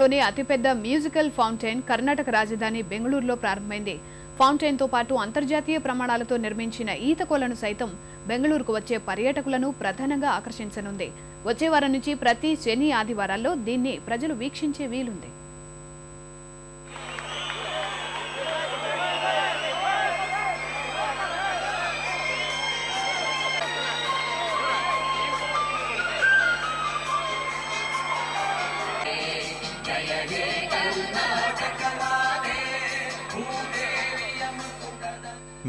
లోని అతిపెద్ద musical fountain Karnataka రాజధాని బెంగళూరులో ప్రారంభమైంది. ఫౌంటైన్ తో పాటు అంతర్జాతీయ ప్రమాణాలతో నిర్మించిన ఈతకొలను సైతం బెంగళూరుకు వచ్చే పర్యాటకులను ప్రధానంగా ఆకర్షించనుంది. వచ్చే వారం నుంచి ప్రతి శని ఆదివారాల్లో దీన్ని ప్రజలు వీక్షించే వీలుంది.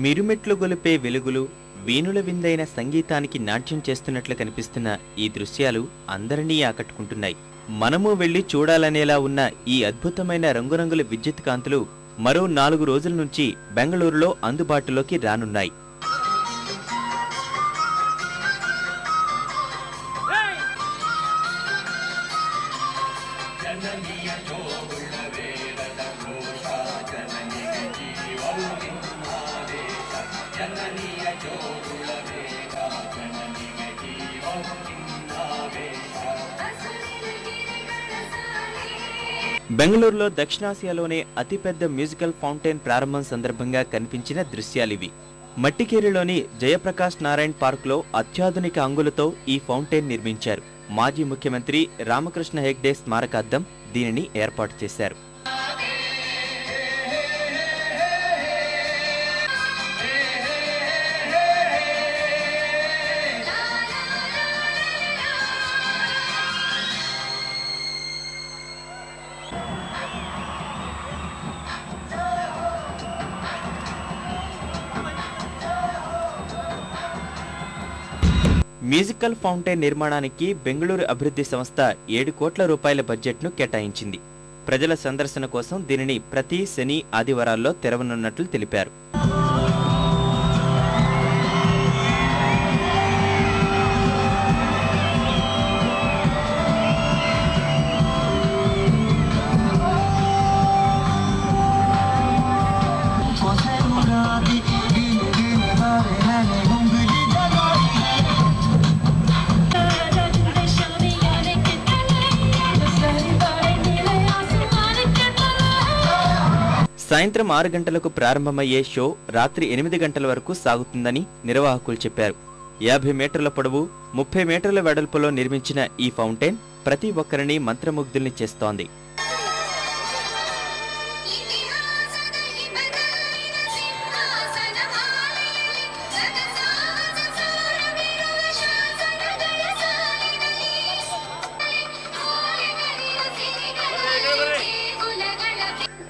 మిరుమెట్లు గొలిపే వెలుగులు, వీణుల విందైన సంగీతానికి నాట్యం చేస్తున్నట్లు కనిపిస్తున్న ఈ దృశ్యాలు అందరినీ ఆకట్టుకుంటున్నాయి. మనము వెళ్లి చూడాలనేలా ఉన్న ఈ అద్భుతమైన రంగురంగుల విద్యుత్ కాంతులు మరో 4 రోజుల నుంచి బెంగళూరులో అందుబాటులోకి రానున్నాయి. బెంగళూరులో దక్షిణాసియాలోనే అతిపెద్ద మ్యూజికల్ ఫౌంటైన్ ప్రారంభం సందర్భంగా కనిపించిన దృశ్యాలివి. మట్టికేరిలోని జయప్రకాష్ నారాయణ్ పార్కులో అత్యాధునిక అంగులతో ఈ ఫౌంటైన్ నిర్మించారు. మాజీ ముఖ్యమంత్రి రామకృష్ణ హెగ్డే స్మారకార్థం దీనిని ఏర్పాటు చేశారు. మ్యూజికల్ ఫౌంటైన్ నిర్మాణానికి బెంగళూరు అభివృద్ధి సంస్థ 7 కోట్ల రూపాయల బడ్జెట్ను కేటాయించింది. ప్రజల సందర్శన కోసం దీనిని ప్రతి శని ఆదివారాల్లో తెరవనున్నట్లు తెలిపారు. సాయంత్రం 6 గంటలకు ప్రారంభమయ్యే షో రాత్రి 8 గంటల వరకు సాగుతుందని నిర్వాహకులు చెప్పారు. 50 మీటర్ల పొడవు, 30 మీటర్ల వెడల్పులో నిర్మించిన ఈ ఫౌంటైన్ ప్రతి ఒక్కరిని మంత్రముగ్ధుల్ని చేస్తోంది.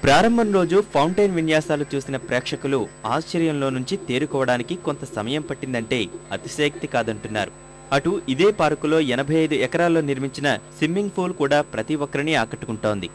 ప్రారంభం రోజు ఫౌంటైన్ విన్యాసాలు చూసిన ప్రేక్షకులు ఆశ్చర్యంలో నుంచి తేరుకోవడానికి కొంత సమయం పట్టిందంటే అతిశయోక్తి కాదంటున్నారు. అటు ఇదే పార్కులో 85 ఎకరాల్లో నిర్మించిన స్విమ్మింగ్ పూల్ కూడా ప్రతి ఒక్కరిని ఆకట్టుకుంటోంది.